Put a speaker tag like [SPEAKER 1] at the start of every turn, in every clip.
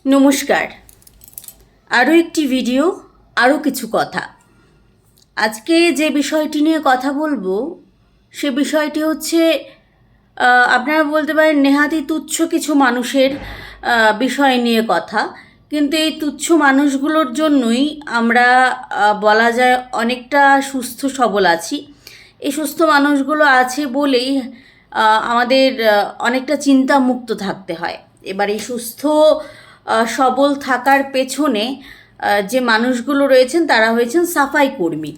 [SPEAKER 1] নমস্কার। আরও একটি ভিডিও, আরও কিছু কথা। আজকে যে বিষয়টি নিয়ে কথা বলবো সে বিষয়টি হচ্ছে আপনারা বলতে পারেন নেহাতি তুচ্ছ কিছু মানুষের বিষয় নিয়ে কথা, কিন্তু এই তুচ্ছ মানুষগুলোর জন্যই আমরা বলা যায় অনেকটা সুস্থ সবল আছি। এই সুস্থ মানুষগুলো আছে বলেই আমাদের অনেকটা চিন্তামুক্ত থাকতে হয়। এবার এই সুস্থ সবল থাকার পেছনে যে মানুষগুলো রয়েছেন তারা হয়েছেন সাফাই কর্মী।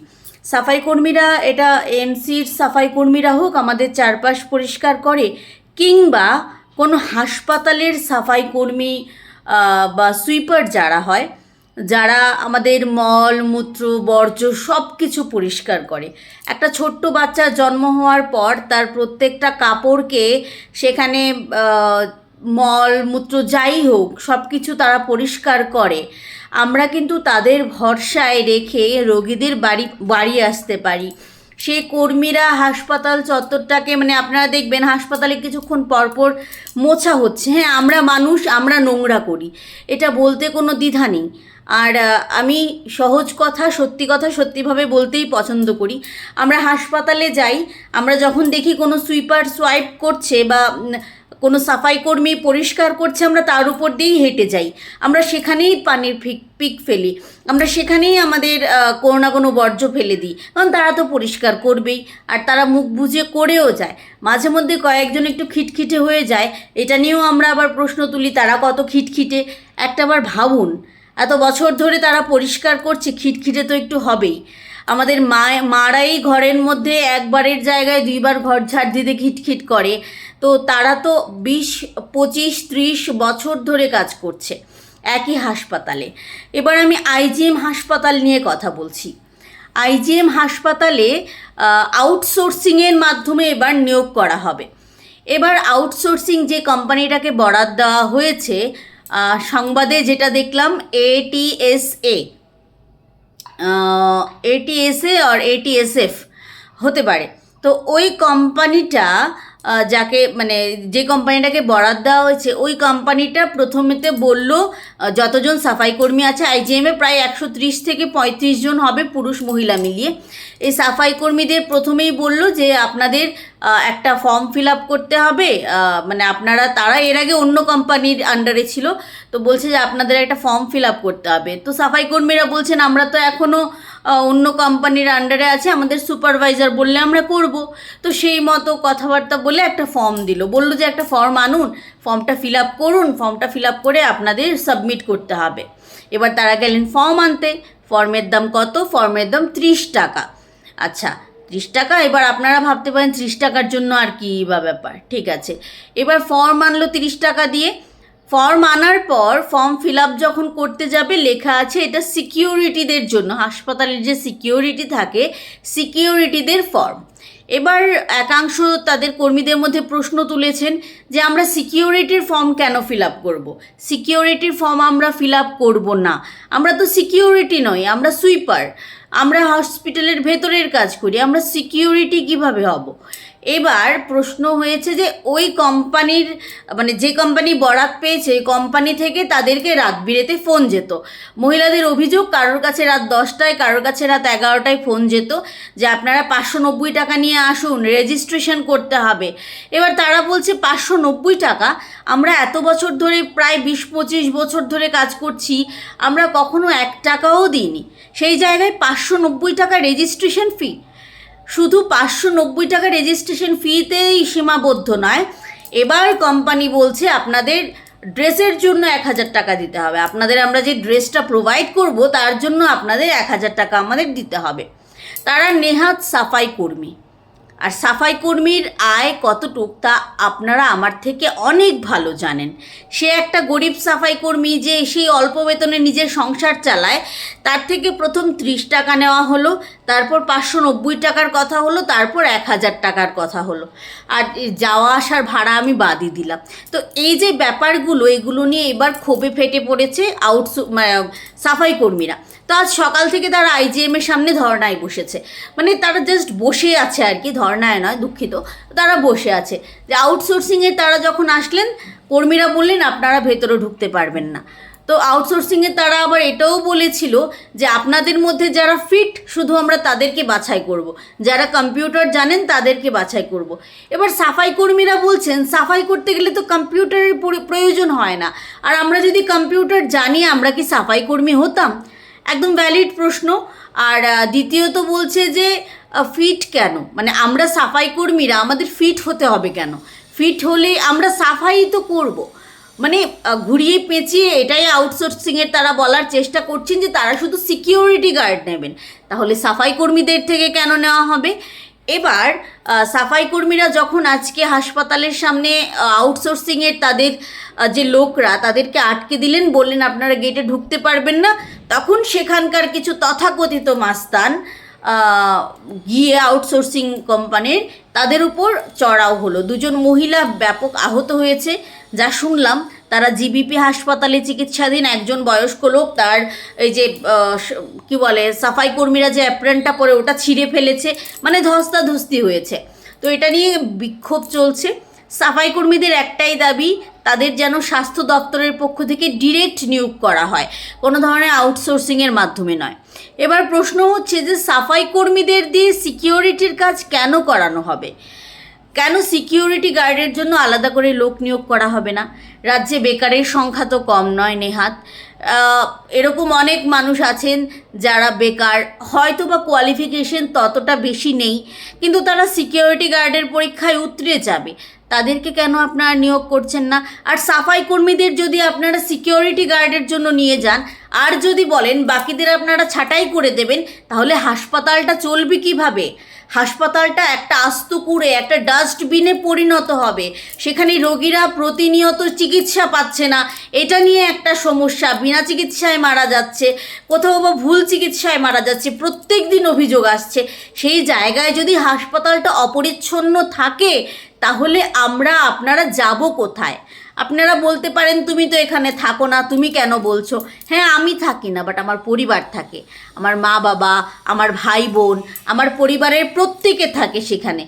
[SPEAKER 1] সাফাই কর্মীরা, এটা এমসির সাফাই কর্মীরা হোক, আমাদের চারপাশ পরিষ্কার করে, কিংবা কোনো হাসপাতালের সাফাই কর্মী বা সুইপার যারা হয়, যারা আমাদের মল মূত্র বর্জ্য সব কিছু পরিষ্কার করে। একটা ছোট্ট বাচ্চা জন্ম হওয়ার পর তার প্রত্যেকটা কাপড়কে সেখানে মল মূত্র যাই হোক সব কিছু তারা পরিষ্কার করে। আমরা কিন্তু তাদের ভরসায় রেখে রোগীদের বাড়ি আসতে পারি। সেই কর্মীরা হাসপাতাল চত্বরটাকে, মানে আপনারা দেখবেন হাসপাতালে কিছুক্ষণ পরপর মোছা হচ্ছে। হ্যাঁ, আমরা মানুষ, আমরা নোংরা করি, এটা বলতে কোনো দ্বিধা নেই। আর আমি সহজ কথা সত্যিভাবে বলতেই পছন্দ করি। আমরা হাসপাতালে যাই, আমরা যখন দেখি কোনো সুইপার সোয়াইপ করছে বা কোনো সাফাই কর্মী পরিষ্কার করছে, আমরা তার উপর দিয়েই হেঁটে যাই। আমরা সেখানেই পানির পিক ফেলি, আমরা সেখানেই আমাদের কোনো না কোনো বর্জ্য ফেলে দিই, কারণ তারা তো পরিষ্কার করবেই। আর তারা মুখ বুজে করেও যায়। মাঝে মধ্যে কয়েকজন একটু খিটখিটে হয়ে যায়, এটা নিয়েও আমরা আবার প্রশ্ন তুলি, তারা কত খিটখিটে। একটাবার ভাবুন, এত বছর ধরে তারা পরিষ্কার করছে, খিটখিটে তো একটু হবেই। আমাদের মারাই ঘরের মধ্যে একবারের জায়গায় দুইবার ঘর ঝাড় দিতে খিটখিট করে, তো তারা তো 20, 25, 30 বছর ধরে কাজ করছে একই হাসপাতালে। এবার আমি আইজিএম হাসপাতাল নিয়ে কথা বলছি। আইজিএম হাসপাতালে আউটসোর্সিংয়ের মাধ্যমে এবার নিয়োগ করা হবে। এবার আউটসোর্সিং যে কোম্পানিটাকে বরাদ দেওয়া হয়েছে, সংবাদে যেটা দেখলাম, এটিএসএ আর এটিএসএফ হতে পারে। তো ওই কোম্পানিটা যাকে, মানে যে কোম্পানিটাকে বরাদ দেওয়া হয়েছে, ওই কোম্পানিটা প্রথমেতে বলল যতজন সাফাই কর্মী আছে আইজিএমে প্রায় 130 থেকে 35 জন হবে, পুরুষ মহিলা মিলিয়ে। এই সাফাই কর্মীদের প্রথমেই বলল যে আপনাদের একটা ফর্ম ফিল আপ করতে হবে, মানে তারা এর আগে অন্য কোম্পানির আন্ডারে ছিল, তো বলছে যে আপনাদের একটা ফর্ম ফিল আপ করতে হবে। তো সাফাই কর্মীরা বলছেন আমরা তো এখনও অন্য কোম্পানির আন্ডারে আছে, আমাদের সুপারভাইজার বললে আমরা করব। তো সেই মতো কথাবার্তা বলে একটা ফর্ম দিল, বললো যে একটা ফর্ম আনুন, ফর্মটা ফিল আপ করুন, ফর্মটা ফিল আপ করে আপনাদের সাবমিট করতে হবে। এবার তারা গেলেন ফর্ম আনতে। ফর্মের দাম কত? ফর্মের দাম 30 টাকা। আচ্ছা, 30 টাকা। এবার আপনারা ভাবতে পারেন 30 টাকার জন্য আর কি বা ব্যাপার, ঠিক আছে। এবার ফর্ম আনলো 30 টাকা দিয়ে। ফর্ম আনার পর ফর্ম ফিল আপ যখন করতে যাবে, লেখা আছে এটা সিকিউরিটিদের জন্য, হাসপাতালের যে সিকিউরিটি থাকে সিকিউরিটিদের ফর্ম। এবার একাংশ তাদের কর্মীদের মধ্যে প্রশ্ন তুলেছেন যে আমরা সিকিউরিটির ফর্ম কেন ফিল আপ করবো? সিকিউরিটির ফর্ম আমরা ফিল আপ করবো না, আমরা তো সিকিউরিটি নই, আমরা সুইপার, আমরা হসপিটালের ভেতরের কাজ করি, আমরা সিকিউরিটি কিভাবে হব? এবার প্রশ্ন হয়েছে যে ওই কোম্পানির, মানে যে কোম্পানি বরাত পেয়েছে ওই কোম্পানি থেকে তাদেরকে রাত বিরেতে ফোন যেত। মহিলাদের অভিযোগ, কারোর কাছে রাত 10টায়, কারোর কাছে রাত 11টায় ফোন যেত যে আপনারা 590 টাকা নিয়ে আসুন, রেজিস্ট্রেশন করতে হবে। এবার তারা বলছে 590 টাকা, আমরা এত বছর ধরে, প্রায় 20-25 বছর ধরে কাজ করছি, আমরা কখনো 1 টাকাও দিইনি, সেই জায়গায় 590 টাকা রেজিস্ট্রেশন ফি। শুধু 590 টাকা রেজিস্ট্রেশন ফিতেই সীমাবদ্ধ নয়, এবার কোম্পানি বলছে আপনাদের ড্রেসের জন্য 1000 টাকা দিতে হবে, আপনাদের আমরা যে ড্রেসটা প্রোভাইড করব তার জন্য আপনাদের 1000 টাকা আমাদের দিতে হবে। তারা নেহাত সাফাই কর্মী, আর সাফাই কর্মীর আয় কতটুক তা আপনারা আমার থেকে অনেক ভালো জানেন। সে একটা গরিব সাফাই কর্মী যে সেই অল্প বেতনে নিজের সংসার চালায়, তার থেকে প্রথম 30 টাকা নেওয়া হলো, তারপর 590 টাকার কথা হলো, তারপর 1000 টাকার কথা হলো, আর যাওয়া আসার ভাড়া আমি বাদই দিলাম। তো এই যে ব্যাপারগুলো, এগুলো নিয়ে এবার ক্ষোভে ফেটে পড়েছে সাফাই কর্মীরা। তো আজ সকাল থেকে তারা আইজিএমের সামনে ধর্নায় বসেছে, মানে তারা জাস্ট বসে আছে আর কি, ধর্নায় নয়, দুঃখিত, তারা বসে আছে। যে আউটসোর্সিংয়ে তারা যখন আসলেন, কর্মীরা বললেন আপনারা ভেতরে ঢুকতে পারবেন না। তো আউটসোর্সিংয়ে তারা আবার এটাও বলেছিল যে আপনাদের মধ্যে যারা ফিট শুধু আমরা তাদেরকে বাছাই করব, যারা কম্পিউটার জানেন তাদেরকে বাছাই করব। এবার সাফাই কর্মীরা বলছেন সাফাই করতে গেলে তো কম্পিউটারের প্রয়োজন হয় না, আর আমরা যদি কম্পিউটার জানি আমরা কি সাফাই কর্মী হতাম? একদম ভ্যালিড প্রশ্ন। আর দ্বিতীয়ত বলছে যে ফিট কেন, মানে আমরা সাফাই কর্মীরা আমাদের ফিট হতে হবে কেন? ফিট হলে আমরা সাফাই তো করব। মানে ঘুরিয়ে পেঁচিয়ে এটাই আউটসোর্সিংয়ের তারা বলার চেষ্টা করছেন যে তারা শুধু সিকিউরিটি গার্ড নেবেন, তাহলে সাফাই কর্মীদের থেকে কেন নেওয়া হবে? এবার সাফাই কর্মীরা যখন আজকে হাসপাতালের সামনে আউটসোর্সিংয়ের তাদের যে লোকরা তাদেরকে আটকে দিলেন, বললেন আপনারা গেটে ঢুকতে পারবেন না, তখন সেখানকার কিছু তথাকথিত মাস্তান গিয়ে আউটসোর্সিং কোম্পানির তাদের উপর চড়াও হলো। দুজন মহিলা ব্যাপক আহত হয়েছে যা শুনলাম। তারা জিবিপি হাসপাতালে চিকিৎসাধীন। একজন বয়স্ক লোক তার এই যে কি বলে সাফাই কর্মীরা যে অ্যাপ্রনটা পরে ওটা ছিঁড়ে ফেলেছে, মানে ধস্তাধস্তি হয়েছে। তো এটা নিয়ে বিক্ষোভ চলছে। সাফাই কর্মীদের একটাই দাবি, তাদের যেন স্বাস্থ্য দপ্তরের পক্ষ থেকে ডিরেক্ট নিয়োগ করা হয়, কোনো ধরনের আউটসোর্সিংয়ের মাধ্যমে নয়। এবার প্রশ্ন হচ্ছে যে সাফাই কর্মীদের দিয়ে সিকিউরিটির কাজ কেন করানো হবে? কেন সিকিউরিটি গার্ডের জন্য আলাদা করে লোক নিয়োগ করা হবে না? রাজ্যে বেকারের সংখ্যা তো কম নয় নেহাত। এরকম অনেক মানুষ আছেন যারা বেকার, হয়তো বা কোয়ালিফিকেশন ততটা বেশি নেই, কিন্তু তারা সিকিউরিটি গার্ডের পরীক্ষায় উতরে যাবে। তাদেরকে কেন আপনারা নিয়োগ করছেন না? আর সাফাই কর্মীদের যদি আপনারা সিকিউরিটি গার্ডের জন্য নিয়ে যান আর যদি বলেন বাকিদের আপনারা ছাঁটাই করে দেবেন, তাহলে হাসপাতালটা চলবে কিভাবে? হাসপাতালটা একটা আস্ত কুড়ে, একটা ডাস্টবিনে পরিণত হবে। সেখানে রোগীরা প্রতিনিয়ত চিকিৎসা পাচ্ছে না, এটা নিয়ে একটা সমস্যা। বিনা চিকিৎসায় মারা যাচ্ছে, কোথাও বা ভুল চিকিৎসায় মারা যাচ্ছে, প্রত্যেক দিন অভিযোগ আসছে। সেই জায়গায় যদি হাসপাতালটা অপরিচ্ছন্ন থাকে তাহলে আপনারা যাব কোথায়? আপনারা বলতে পারেন তুমি তো এখানে থাকো না, তুমি কেন বলছো? হ্যাঁ, আমি থাকি না, বাট আমার পরিবার থাকে, আমার মা বাবা, আমার ভাই বোন, আমার পরিবারের প্রত্যেকে থাকে সেখানে।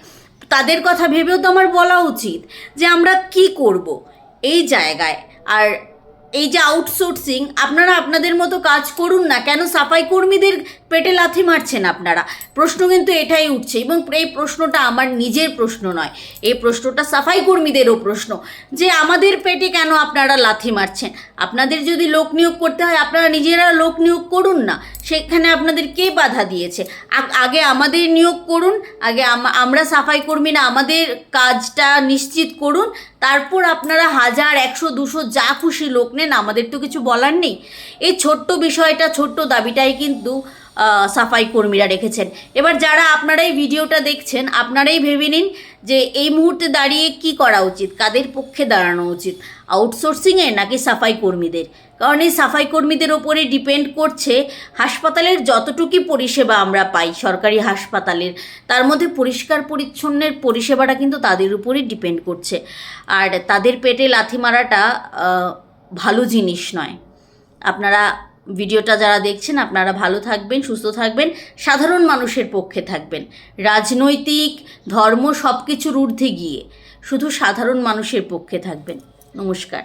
[SPEAKER 1] তাদের কথা ভেবেও তো আমার বলা উচিত যে আমরা কি করব এই জায়গায়। আর এই যে আউটসোর্সিং, আপনারা আপনাদের মতো কাজ করুন না, কেন সাফাই কর্মীদের পেটে লাথি মারছেন আপনারা? প্রশ্ন কিন্তু এটাই উঠছে, এবং এই প্রশ্নটা আমার নিজের প্রশ্ন নয়, এই প্রশ্নটা সাফাই কর্মীদেরও প্রশ্ন যে আমাদের পেটে কেন আপনারা লাথি মারছেন? আপনাদের যদি লোক নিয়োগ করতে হয় আপনারা নিজেরা লোক নিয়োগ করুন না, সেখানে আপনাদের কে বাধা দিয়েছে? আগে আমাদের নিয়োগ করুন, আগে আমরা সাফাই কর্মীরা আমাদের কাজটা নিশ্চিত করুন, তারপর আপনারা 1000, 100, 200 যা খুশি লোক নেন, আমাদের তো কিছু বলার নেই। এই ছোট্ট বিষয়টা, ছোট্ট দাবিটাই কিন্তু সাফাই কর্মীরা রেখেছেন। এবার যারা আপনারা এই ভিডিওটা দেখছেন, আপনারাই ভেবে নিন যে এই মুহূর্তে দাঁড়িয়ে কি করা উচিত, কাদের পক্ষে দাঁড়ানো উচিত, আউটসোর্সিংয়ে নাকি সাফাই কর্মীদের? কারণ এই সাফাই কর্মীদের ওপরে ডিপেন্ড করছে হাসপাতালের যতটুকু পরিষেবা আমরা পাই সরকারি হাসপাতালের, তার মধ্যে পরিষ্কার পরিচ্ছন্নের পরিষেবাটা কিন্তু তাদের উপরেই ডিপেন্ড করছে। আর তাদের পেটে লাথি মারাটা ভালো জিনিস নয়। আপনারা ভিডিওটা যারা দেখছেন আপনারা ভালো থাকবেন, সুস্থ থাকবেন, সাধারণ মানুষের পক্ষে থাকবেন, রাজনৈতিক ধর্ম সব কিছুর ঊর্ধ্বে গিয়ে শুধু সাধারণ মানুষের পক্ষে থাকবেন। নমস্কার।